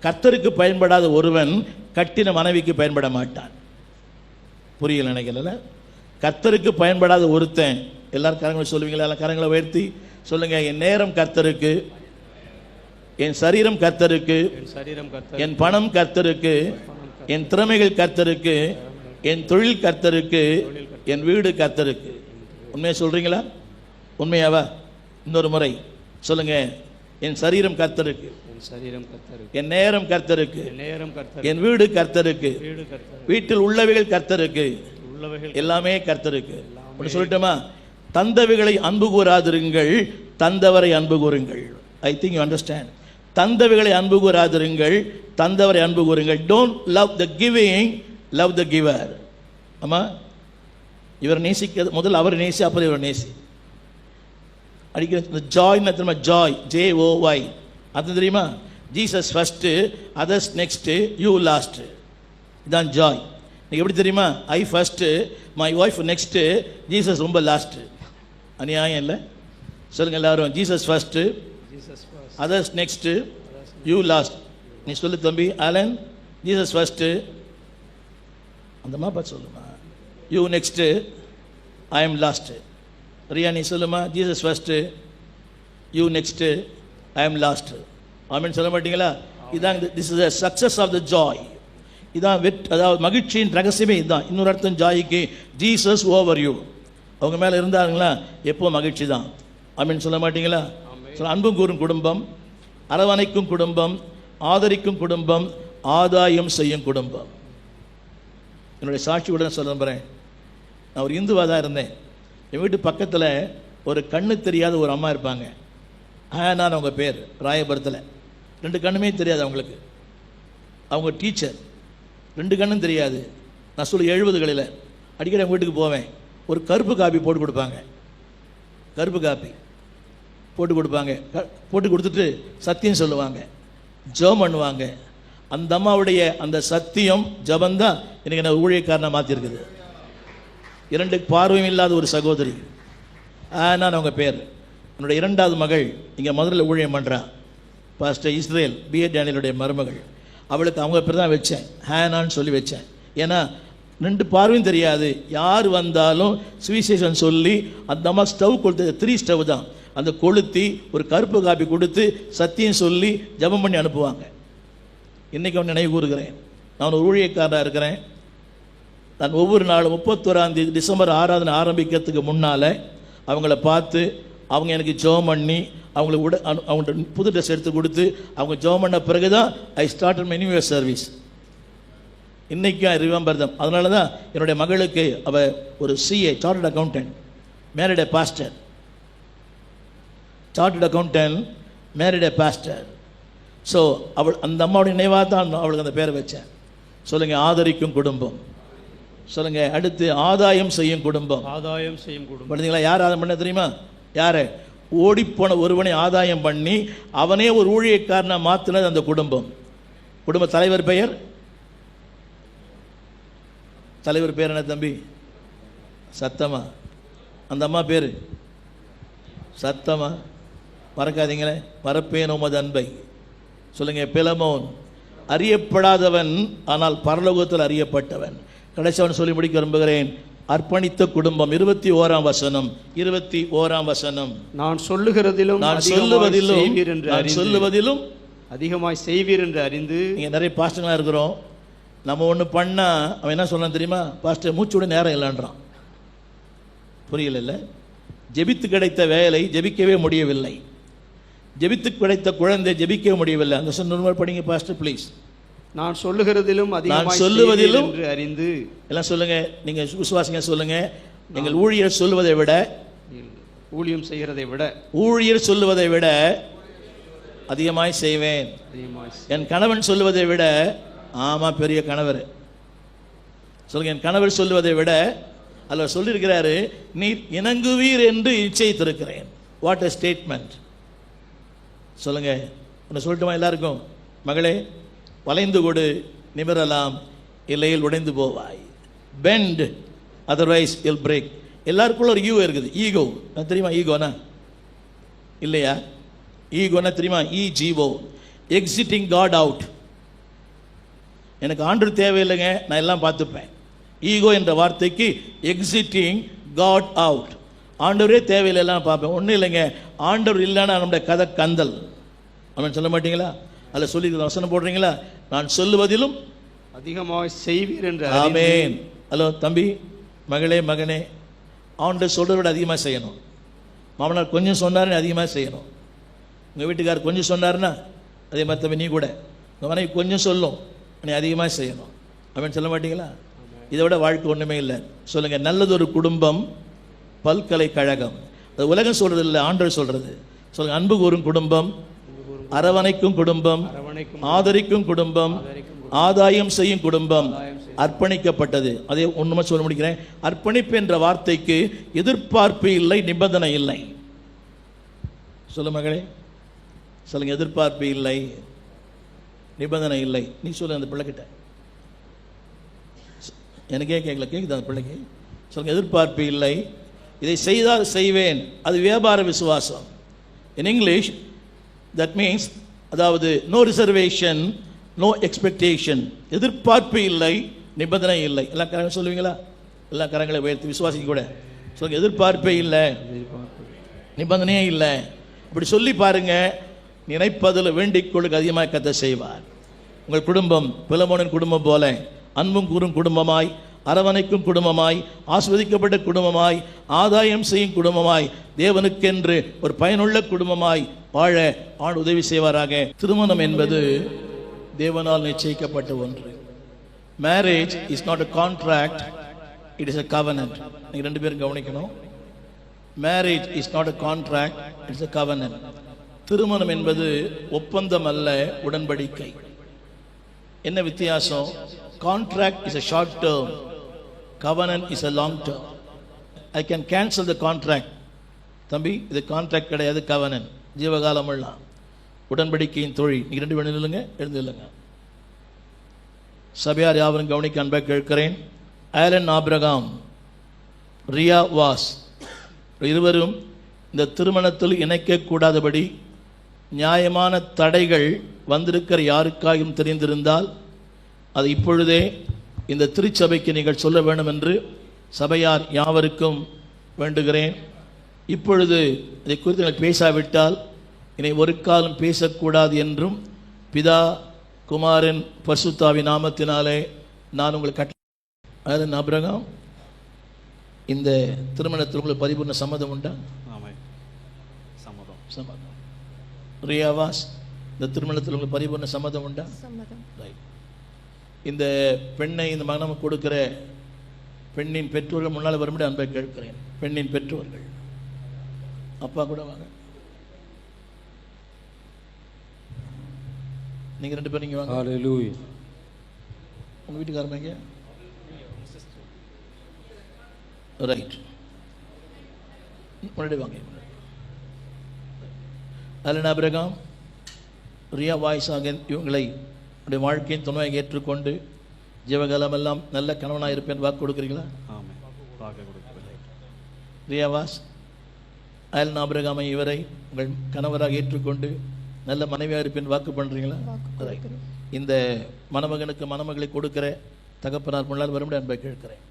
கர்த்தருக்கு பயன்படாத ஒருவன் கட்டின மனைவிக்கு பயன்பட மாட்டான். புரியல நினைக்கல. கர்த்தருக்கு பயன்படாத ஒருத்தன், எல்லாரும் கரங்களை சொல்லுவீங்களா? எல்லாம் கரங்களை உயர்த்தி சொல்லுங்க. என் நேரம் கர்த்தருக்கு, என் சரீரம் கர்த்தருக்கு, என் பணம் கர்த்தருக்கு, என் திறமைகள் கர்த்தருக்கு, என் தொழில் கர்த்தருக்கு, என் வீடு கர்த்தருக்கு. உண்மையா சொல்றீங்களா? உண்மையாவா? இன்னொரு முறை சொல்லுங்க. என் சரீரம் கர்த்தருக்கு, என் நேரம் கர்த்தருக்கு, என் வீடு கர்த்தருக்கு, வீட்டில் உள்ளவைகள் கர்த்தருக்கு, எல்லாமே கர்த்தருக்கு. ஒன்று சொல்லட்டுமா? தந்தவைகளை அன்பு கூறாதிருங்கள், தந்தவரை அன்பு கூறுங்கள். I think you understand. தந்தவைகளை அன்பு கூறாதிருங்கள், தந்தவரை அன்பு கூறுங்கள். Don't love the giving, love the giver. ஆமா, இவர் நேசிக்கிறது முதல் அவர் நேசி, அப்புறம் இவர் நேசி. அடிக்கிற ஜாய்னா தெரியுமா? ஜாய், JOY, அது தெரியுமா? Jesus first, others next, you last. இதான் ஜாய். நீங்க எப்படி தெரியுமா? I first, my wife next, Jesus ரொம்ப லாஸ்ட். அநியாயம் இல்லை? சொல்லுங்க எல்லாரும். Jesus first, others next, you last. நீ சொல்லு தம்பி ஆலன். ஜீசஸ் ஃபர்ஸ்ட், அந்த மாதிரி சொல்லுமா. You next, I am last. ரியா நீ சொல்லுமா. Jesus first, you next, I am last. ஆமென் சொல்ல மாட்டீங்களா? இதான் this is the success of the joy. இதான் அதாவது மகிழ்ச்சியின் ரகசியமே இதுதான். இன்னொரு அர்த்தம் ஜாய்க்கு, ஜீசஸ் ஓவர் யூ. அவங்க மேலே இருந்தாங்களா எப்போ மகிழ்ச்சி தான். ஆமென் சொல்ல மாட்டீங்களா? அன்பும் கூறும் குடும்பம், அரவணைக்கும் குடும்பம், ஆதரிக்கும் குடும்பம், ஆதாயம் செய்யும் குடும்பம். என்னுடைய சாட்சியுடன் சொல்ல நம்புகிறேன். நான் ஒரு இந்துவாக தான் இருந்தேன். என் வீட்டு பக்கத்தில் ஒரு கண்ணு தெரியாத ஒரு அம்மா இருப்பாங்க. நான் அவங்க பேர் ராயபுரத்தில். 2 கண்ணுமே தெரியாது அவங்களுக்கு. அவங்க டீச்சர், 2 கண்ணும் தெரியாது. நான் சொல்ல 70களில் அடிக்கடி அவங்க வீட்டுக்கு போவேன். ஒரு கருப்பு காப்பி போட்டு கொடுப்பாங்க. கருப்பு காப்பி போட்டு கொடுப்பாங்க. போட்டு கொடுத்துட்டு சத்தியம் சொல்லுவாங்க, ஜெபம் பண்ணுவாங்க. அந்த அம்மாவுடைய அந்த சத்தியம் ஜபந்தான் எனக்கு என்ன ஊழியக்காரனை மாற்றிருக்குது. 2 பார்வையும் இல்லாத ஒரு சகோதரி. நான் அவங்க பேர். என்னுடைய 2வது மகள் இங்கே மதுரையில் ஊழியம் பண்ணுறான். Pastor Israel B.A. டேனியலுடைய மருமகள். அவளுக்கு அவங்க பேர் தான் வச்சேன், ஹேனான்னு சொல்லி வச்சேன். ஏன்னா 2 பார்வையும் தெரியாது. யார் வந்தாலும் சுவிசேஷன் சொல்லி அந்த அம்மா ஸ்டவ் கொளுத்து, 3 ஸ்டவ் தான், அந்த கொளுத்தி ஒரு கருப்பு காப்பி கொடுத்து சத்தியம் சொல்லி ஜபம் பண்ணி அனுப்புவாங்க. இன்றைக்கி அவன் நினைவு கூறுகிறேன். நான் ஒரு ஊழியக்காரராக இருக்கிறேன். நான் ஒவ்வொரு நாளும் 31ஆம் தேதி டிசம்பர் ஆராதனை ஆரம்பிக்கிறதுக்கு முன்னால் அவங்கள பார்த்து அவங்க எனக்கு ஜெபம் பண்ணி அவங்களுக்கு அவங்கள்ட்ட புது ட்ரெஸ் எடுத்து கொடுத்து அவங்க ஜெபம் பண்ண பிறகு தான் I started my new year service. இன்றைக்கும் ஐ ரிமெம்பர் தம். அதனால தான் என்னுடைய மகளுக்கு அவள் ஒரு CA, சார்ட்டர்ட் அக்கௌண்டன்ட், மேரிட் எ பாஸ்டர். சார்ட்டர்ட் அக்கௌண்டன்ட், மேரிட் எ பாஸ்டர். ஸோ அவள் அந்த அம்மாவுடைய நினைவாக தான் அவளுக்கு அந்த பேரை வச்சேன். சொல்லுங்கள், ஆதரிக்கும் குடும்பம். சொல்லுங்க அடுத்து, ஆதாயம் செய்யும் குடும்பம். ஆதாயம் செய்யும் குடும்பம். பார்த்தீங்களா? யார் ஆதாயம் பண்ண தெரியுமா? யாரு? ஓடிப்போன ஒருவனை ஆதாயம் பண்ணி அவனே ஒரு ஊழியக்காரனை மாற்றினது அந்த குடும்பம். குடும்ப தலைவர் பெயர், தலைவர் பேர் என்ன தம்பி? சத்தமா. அந்த அம்மா பேர் சத்தமா, மறக்காதீங்களே. மறப்பேன் உமது அன்பை. சொல்லுங்க, பிலமோன். அறியப்படாதவன் ஆனால் பரலோகத்தில் அறியப்பட்டவன். கடைசிவன் சொல்லி முடிக்க விரும்புகிறேன். அர்ப்பணித்த குடும்பம். 21ஆம் வசனம். 21ஆம் வசனம். நான் சொல்லுகிறதிலும் நான் சொல்லுவதிலும் அதிகமாய் செய்வீர் என்று அறிந்து. நீங்கள் நிறைய பாஸ்டர்களாக இருக்கிறோம். நம்ம ஒன்று பண்ணால் அவன் என்ன சொல்கிறான் தெரியுமா? பாஸ்டர் மூச்சோட நேரம் இல்லைன்றான். புரியல? ஜெபித்து கிடைத்த வேலை ஜெபிக்கவே முடியவில்லை. ஜெபித்து கிடைத்த குழந்தை ஜெபிக்கவே முடியவில்லை. அந்த சொன்ன படிங்க பாஸ்டர் ப்ளீஸ். நான் சொல்லுகிறதிலும் நான் சொல்லுவதிலும் அறிந்து. எல்லாம் சொல்லுங்க, நீங்க விசுவாசிங்க சொல்லுங்க. எங்கள் ஊழியர் சொல்வதை விட, ஊழியம் செய்கிறதை விட, ஊழியர் சொல்லுவதை விட அதிகமாய் செய்வேன். என் கணவன் சொல்லுவதை விட, ஆமா பெரிய கணவர் சொல்லுங்க, என் கணவர் சொல்லுவதை விட, அல்ல சொல்லியிருக்கிறாரு, நீர் இணங்குவீர் என்று நிச்சயித்திருக்கிறேன். What a statement. சொல்லுங்க, ஒன்று சொல்லட்டுமா எல்லாருக்கும்? மகளே, வளைந்து கொடு, நிமிரலாம், இல்லையில் உடைந்து போவாய். பெண்ட், அதர்வைஸ் இல் பிரேக். எல்லாருக்குள்ள ஒரு ஈகோ இருக்குது. ஈகோ தெரியுமா? ஈகோனா இல்லையா? ஈகோனா தெரியுமா? EGO, exiting God out. எனக்கு ஆண்டவர் தேவையில்லைங்க, நான் எல்லாம் பார்த்துப்பேன். ஈகோ என்ற வார்த்தைக்கு எக்ஸிட்டிங் காட் அவுட். ஆண்டவரே தேவையில்லை, எல்லாம் பார்ப்பேன். ஒன்றும் இல்லைங்க, ஆண்டவர் இல்லைன்னா நம்முடைய கதை கந்தல். அவன் சொல்ல மாட்டீங்களா? அதில் சொல்லி வசனம் போடுறீங்களா? நான் சொல்லுவதிலும் அதிகமாக செய்வீர் என்று. ஆமென். ஹலோ தம்பி, மகளே, மகனே, ஆண்டவர் சொல்கிறத விட அதிகமாக செய்யணும். மாமனார் கொஞ்சம் சொன்னாருன்னு அதிகமாக செய்யணும். உங்கள் வீட்டுக்காரர் கொஞ்சம் சொன்னாருன்னா அதே மாதிரி தம்பி நீ கூட உங்கள் மனைவி கொஞ்சம் சொல்லும், நீ அதிகமாக செய்யணும். அவன் சொல்ல மாட்டீங்களா? இதை விட வாழ்க்கை ஒன்றுமே இல்லை. சொல்லுங்கள், நல்லதொரு குடும்பம் பல்கலைக்கழகம். அது உலகம் சொல்கிறது இல்லை, ஆண்டவர் சொல்கிறது. சொல்லுங்கள், அன்பு கூறும் குடும்பம், அரவணைக்கும் குடும்பம், ஆதரிக்கும் குடும்பம், ஆதாயம் செய்யும் குடும்பம், அர்ப்பணிக்கப்பட்டது. அதே ஒன்றுமே சொல்ல முடிக்கிறேன். அர்ப்பணிப்பு என்ற வார்த்தைக்கு எதிர்பார்ப்பு இல்லை, நிபந்தனை இல்லை. சொல்ல மகளே, சொல்லுங்க, எதிர்பார்ப்பு இல்லை, நிபந்தனை இல்லை. நீ சொல்லு அந்த பிள்ளைகிட்ட. எனக்கே கேட்கல, கேட்குது அந்த பிள்ளைக்கு. சொல்லுங்க, எதிர்பார்ப்பு இல்லை, இதை செய்தால் செய்வேன். அது வியாபார விசுவாசம். இன் இங்கிலீஷ் தட் மீன்ஸ், அதாவது நோ ரிசர்வேஷன், நோ எக்ஸ்பெக்டேஷன். எதிர்பார்ப்பு இல்லை, நிபந்தனை இல்லை. எல்லாம் கரங்களை சொல்லுவீங்களா? எல்லாம் கரங்களை உயர்த்தி விசுவாசிக்க கூட சொல்லுங்க, எதிர்பார்ப்பே இல்லை, நிபந்தனையே இல்லை. இப்படி சொல்லி பாருங்க, நினைப்பதில் வேண்டிக் கொள்ளுக்கு அதிகமாக கர்த்தர் செய்வார். உங்கள் குடும்பம் பிலமோனின் குடும்பம் போல அன்பும் கூறும் குடும்பமாய், அரவணைக்கும் குடும்பமாய், ஆஸ்வதிக்கப்பட்ட குடும்பமாய், ஆதாயம் செய்யும் குடும்பமாய், தேவனுக்கென்று ஒரு பயனுள்ள குடும்பமாய் வாழ ஆண்டு உதவி செய்வாராக. திருமணம் என்பது தேவனால் நிச்சயிக்கப்பட்ட ஒன்று. Marriage is not a contract, it is a covenant. நீங்க ரெண்டு பேரும் கவனிக்கணும். Marriage is not a contract, it is a covenant. திருமணம் என்பது ஒப்பந்தம் அல்ல, உடன்படிக்கை. என்ன வித்தியாசம்? Contract is a short term, covenant is a long term. I can cancel the contract. தம்பி, இது கான்ட்ராக்ட் கிடையாது, covenant. ஜீவகாலம் எல்லாம் உடன்படிக்கையின் தொழில். நீங்க ரெண்டு பேரும் இல்லைங்க, எழுந்து இல்லைங்க. சபையார் யாவரும் கவனிக்க அன்பாக கேட்கிறேன். ஆலன் ஆபிரகாம், ரியா வாஸ் இருவரும் இந்த திருமணத்தில் இணைக்கக்கூடாதபடி நியாயமான தடைகள் வந்திருக்கிற யாருக்காயும் தெரிந்திருந்தால் அது இப்பொழுதே இந்த திருச்சபைக்கு நீங்கள் சொல்ல வேண்டும் என்று சபையார் யாவருக்கும் வேண்டுகிறேன். இப்பொழுது இதை குறித்து நீங்கள் பேசாவிட்டால் இனி ஒரு காலம் பேசக்கூடாது என்றும் பிதா, குமாரன், பரிசுத்தாவின் நாமத்தினாலே நான் உங்களுக்கு ஆலன் ஆபிரகாம், இந்த திருமணத்தில் உங்களுக்கு பரிபூர்ண சம்மதம் உண்டா? சம்மதம். ரியாவாஸ், இந்த திருமணத்தில் உங்களுக்கு பரிபூர்ண சம்மதம் உண்டா? ரைட். இந்த பெண்ணை இந்த மகனம் கொடுக்கிற பெண்ணின் பெற்றோர்கள் முன்னால் வரும்படி அன்பை கேட்கிறேன். பெண்ணின் பெற்றோர்கள், அப்பா கூட வாங்க. நீங்க ரெண்டு பேரும் இங்க வாங்க. ஹல்லேலூயா. உங்க வீட்டுக்காரங்க ரைட், முன்னாடி வாங்க. ஆலன் ஆபிரகாம், ரியா வாய்ஸாக இவங்களை உடைய வாழ்க்கையின் துணையாக ஏற்றுக்கொண்டு ஜீவகாலமெல்லாம் நல்ல கணவனாக இருப்பேன் வாக்கு கொடுக்குறீங்களா? ரியாவாஸ், ஆலன் ஆபிரகாமை இவரை உங்கள் கணவராக ஏற்றுக்கொண்டு நல்ல மனைவியாக இருப்பேன் வாக்கு பண்ணுறீங்களா? இந்த மணமகனுக்கு மணமகளை கொடுக்கிற தகப்பனார் முன்னால் வரும்படி அன்பை கேட்கிறேன்.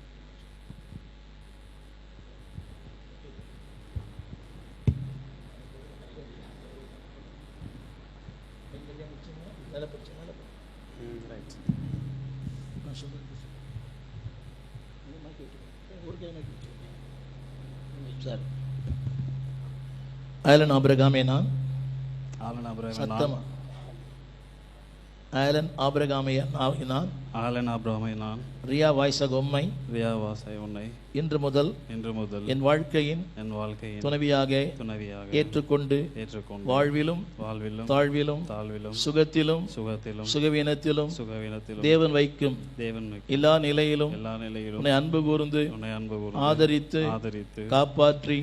ஆலன் ஆபிரகாமே நான், சத்தமா, ஆலன் ஆபிரகாமே நான், ஆலன் ஆபிரகாமே நான், ரியா வாய்ஸாக உம்மை, ரியா வாய்ஸாக உன்னை இன்று முதல் என் வாழ்க்கையின் துணைவியாக ஏற்றுக்கொண்டு வாழ்விலும் தாழ்விலும் சுகத்திலும் சுகவீனத்திலும் தேவன் வைக்கும் எல்லா நிலையிலும் உன்னை அன்பு கூர்ந்து ஆதரித்து காப்பாற்றி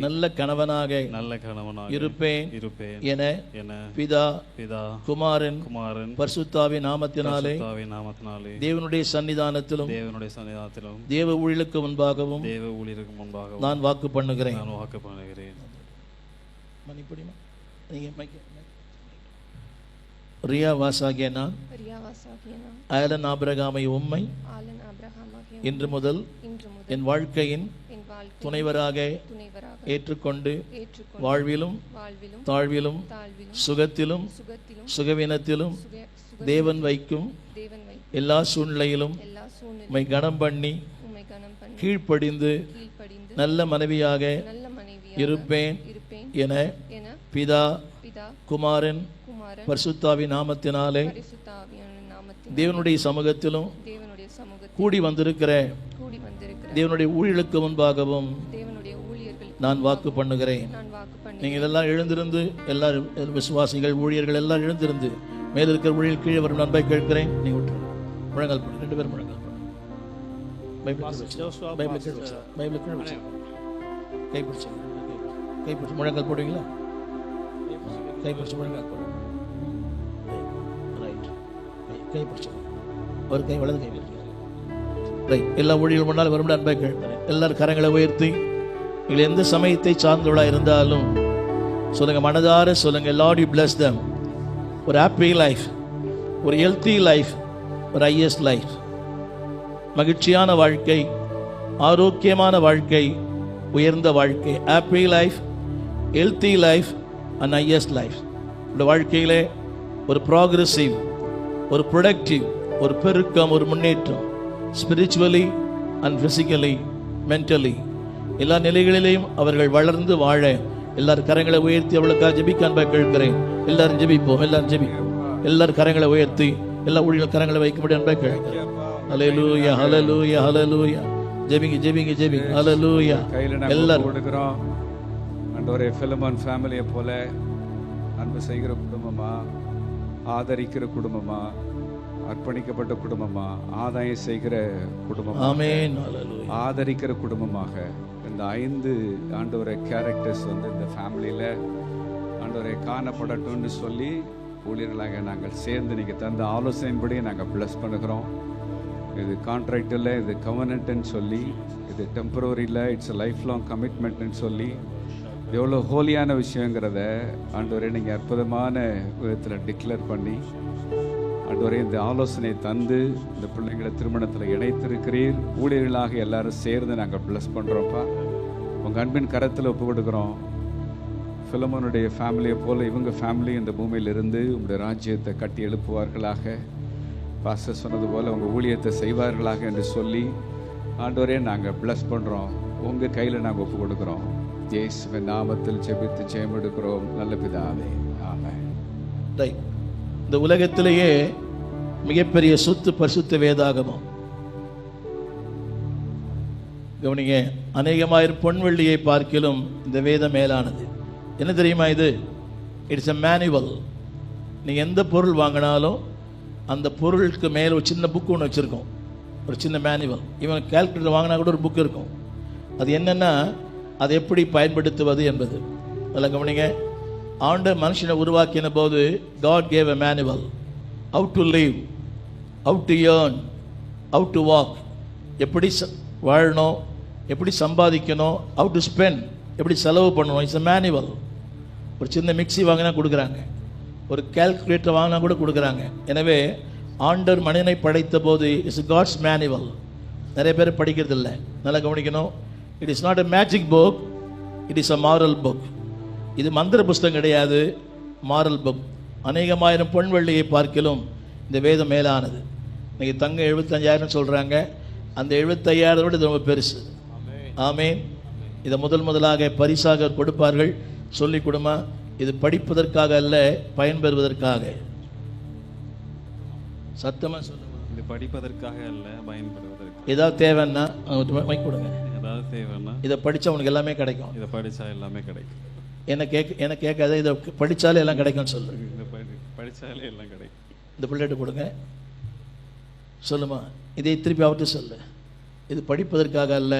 நல்ல கணவனாக இருப்பேன் என பிதா, குமாரன், பரிசுத்தாவின் நாமத்தினாலே தேவனுடைய சன்னிதானத்திலும் தேவ ஊழியருக்கு முன்பாகவும் நான் வாக்கு பண்ணுகிறேன். ரியாவாசாகிய நான் ஆலன் ஆபிரகாமை உம்மை இன்று முதல் என் வாழ்க்கையின் துணைவராக ஏற்றுக்கொண்டு வாழ்விலும் தாழ்விலும் சுகத்திலும் சுகவீனத்திலும் தேவன் வைக்கும் எல்லா சூழ்நிலையிலும் உம்மை கனம் பண்ணி கீழ்ப்படிந்து நல்ல மனைவியாக இருப்பேன் என பிதா குமாரன் பரிசுத்தாவின் நாமத்தினாலே தேவனுடைய சமூகத்திலும் கூடி வந்திருக்கிற தேவனுடைய ஊழியர்களுக்கு முன்பாகவும் நான் வாக்கு பண்ணுகிறேன். நீங்கள் எல்லாம் எழுந்திருந்து, எல்லாரும் விசுவாசிகள் ஊழியர்கள் எல்லாம் எழுந்திருந்து மேல இருக்கிற ஊழியர் கீழே வரும் நண்பை கேட்கிறேன். நீங்க விட்டு முழங்கால் போடு, 2 பேரும் முழங்கால் போடு. கைப்பிடிச்சு முழங்கால் போடுவீங்களா? கைப்பிடிச்சு முழங்கால் போடு. ரைட், கைப்பிடிச்சு ஒரு கை வலது கை பிடிச்சு. ரைட், எல்லா ஊழியர்கள் முன்னால் வரும் நண்பை கேட்கிறேன். எல்லாரும் கரங்களை உயர்த்தி நீங்கள் எந்த சமயத்தை சார்ந்தவர்களாக இருந்தாலும் சொல்லுங்க, மனதார சொல்லுங்க, Lord you bless them. ஒரு ஹாப்பி லைஃப், ஒரு ஹெல்த்தி லைஃப், ஒரு ஹையஸ்ட் லைஃப், மகிழ்ச்சியான வாழ்க்கை, ஆரோக்கியமான வாழ்க்கை, உயர்ந்த வாழ்க்கை, happy life, healthy life and highest life. இந்த வாழ்க்கையிலே ஒரு ப்ராக்ரெசிவ், ஒரு ப்ரொடக்டிவ், ஒரு பெருக்கம், ஒரு முன்னேற்றம், ஸ்பிரிச்சுவலி அண்ட் ஃபிசிக்கலி, மென்டலி, எல்லா நிலைகளிலேயும் அவர்கள் வளர்ந்து வாழ எல்லாரும் கரங்களை உயர்த்தி அவளுக்காக ஜெபிக்க அன்பாக கேட்கிறேன். எல்லாரும் ஜெபிப்போம், எல்லாரும் ஜெபிப்போம், எல்லாரும் கரங்களை உயர்த்தி எல்லா ஊழியர்கள் கரங்களை வைக்கும்படி அன்பாக கேட்கிறேன். ஹல்லேலூயா, ஹல்லேலூயா, ஹல்லேலூயா. ஜெபிங்க, ஜெபிங்க, ஜெபிங்க. ஹல்லேலூயா. எல்லாரும் கொடுக்கிறோம். ஆண்டவரே, பிலமோன் ஃபேமிலியை போல அன்பு செய்கிற குடும்பமா, ஆதரிக்கிற குடும்பமா, அர்ப்பணிக்கப்பட்ட குடும்பமா, ஆதாயம் செய்கிற குடும்பமா, ஆமென், ஹல்லேலூயா, ஆதரிக்கிற குடும்பமாக இந்த 5 ஆண்டவரே கேரக்டர்ஸ் இந்த ஃபேமிலியில் ஆண்டவரை காணப்படட்டும்னு சொல்லி ஊழியர்களாக நாங்கள் சேர்ந்து நீங்கள் தந்த ஆலோசனையின்படி நாங்கள் ப்ளஸ் பண்ணுகிறோம். இது கான்ட்ராக்ட் இல்லை, இது கவர்னன்ட்னு சொல்லி, இது டெம்பரரி இல்லை, இட்ஸ் லைஃப் லாங் கமிட்மெண்ட்னு சொல்லி, எவ்வளோ ஹோலியான விஷயங்கிறத ஆண்டவரே நீங்கள் அற்புதமான விதத்தில் டிக்ளேர் பண்ணி ஆண்டவரே இந்த ஆலோசனை தந்து இந்த பிள்ளைங்களை திருமணத்தில் இணைத்திருக்கிறீர். ஊழியர்களாக எல்லாரும் சேர்ந்து நாங்கள் ப்ளஸ் பண்ணுறோம்ப்பா. உங்கள் அன்பின் கரத்தில் ஒப்பு கொடுக்குறோம். பிலமோனுடைய ஃபேமிலியை போல் இவங்க ஃபேமிலி இந்த பூமியிலிருந்து உங்களுடைய ராஜ்யத்தை கட்டி எழுப்புவார்களாக, பாஸ்டர் சொன்னது போல் உங்கள் ஊழியத்தை செய்வார்களாக என்று சொல்லி ஆண்டவரே நாங்கள் ப்ளஸ் பண்ணுறோம். உங்கள் கையில் நாங்கள் ஒப்பு கொடுக்குறோம். இயேசுவின் நாமத்தில் ஜெபித்து ஜெயம் எடுக்கிறோம் நல்ல பிதாவே, ஆமென். இந்த உலகத்திலேயே மிகப்பெரிய சொத்து பரிசுத்த வேதாகமம். கவனிங்க, அநேகமாயிரம் பொன்வெள்ளியை பார்க்கிலும் இந்த வேதம் மேலானது. என்ன தெரியுமா இது? It's a manual. நீங்கள் எந்த பொருள் வாங்கினாலும் அந்த பொருளுக்கு மேலே ஒரு சின்ன புக்கு ஒன்று வச்சுருக்கோம், ஒரு சின்ன மேனுவல். இவன் கால்குலேட்டர் வாங்கினா கூட ஒரு புக் இருக்கும். அது என்னென்னா, அதை எப்படி பயன்படுத்துவது என்பது. அதில் கவனிங்க, ஆண்டவர் மனுஷனை உருவாக்கின போது God gave a manual, how to live, how to earn, how to walk, எப்படி வாழணும், எப்படி சம்பாதிக்கணும், how to spend, எப்படி செலவு பண்ணணும். It's a manual. ஒரு சின்ன மிக்சி வாங்கினா கொடுக்குறாங்க, ஒரு கால்குலேட்டர் வாங்கினா கூட கொடுக்குறாங்க. எனவே ஆண்டவர் மனிதனை படைத்த போது இட்ஸ் காட்ஸ் மேனுவல். நிறைய பேர் படிக்கிறது இல்லை, நல்லா கவனிக்கணும். It is not a magic book, it is a moral book. இது மந்திர புஸ்தகம் கிடையாது, மாரல் புக். அநேகமாயிரம் பொன்வெள்ளியை பார்க்கிலும் இந்த வேதம் மேலானது. இன்னைக்கு தங்க 75,000 சொல்கிறாங்க, அந்த 75,000 விட இது ரொம்ப பெருசு. ஆமேன். இதை முதலாக பரிசாக கொடுப்பார்கள். சொல்லி கொடுமா, இது படிப்பதற்காக அல்ல, பயன்பெறுவதற்காக. சத்தமாக சொல்லுங்க. இது படிப்பதற்காக அல்ல, பயன்படுவதற்கு. ஏதாவது தேவைன்னா வாங்கி கொடுங்க. ஏதாவது தேவைன்னா இதை படித்தா உனக்கு எல்லாமே கிடைக்கும். இதை படித்தா எல்லாமே கிடைக்கும். என்ன கேட்காத, இதை படித்தாலே எல்லாம் கிடைக்கும்னு சொல்லு. படித்தாலே எல்லாம் கிடைக்கும். இந்த பிள்ளைகிட்ட கொடுங்க, சொல்லுமா, இதை திருப்பி அவர்கிட்ட சொல்லு. இது படிப்பதற்காக அல்ல,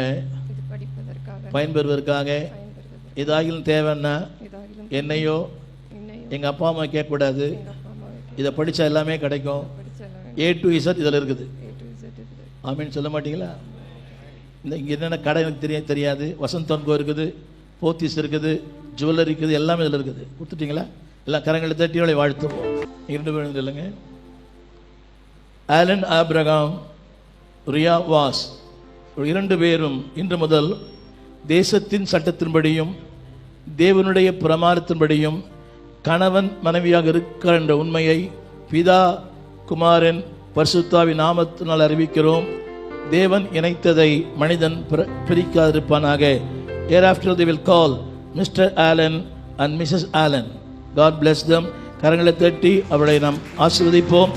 பயன்பெறுவதற்காக. இதாகிலும் தேவைன்னா என்னையோ எங்கள் அப்பா அம்மா கேட்கக்கூடாது. இதை படித்தா எல்லாமே கிடைக்கும். A to Z இதில் இருக்குது. ஆமீன் சொல்ல மாட்டீங்களா? இந்த இங்கே என்னென்ன கடை எனக்கு தெரியாது. வசந்தன்கோ இருக்குது, போத்தீஸ் இருக்குது, ஜுவல்லரி இருக்குது, எல்லாமே இதில் இருக்குது. கொடுத்துட்டீங்களா? எல்லாம் கரங்களை தட்டி வாழ்த்துவோம். 2 பேரும் இல்லைங்க. ஆலன் ஆபிரகாம், ரியா வாஸ் 2 பேரும் இன்று முதல் தேசத்தின் சட்டத்தின்படியும் தேவனுடைய பிரமாணத்தின்படியும் கணவன் மனைவியாக இருக்கிற என்ற உண்மையை பிதா, குமாரன், பரிசுத்தாவின் நாமத்தினால் அறிவிக்கிறோம். தேவன் இணைத்ததை மனிதன் பிரிக்காதிருப்பானாக. Hereafter they will call Mr. Allen and Mrs. Allen. God bless them. கரங்களை தட்டி அவளை நாம் ஆசீர்வதிப்போம்.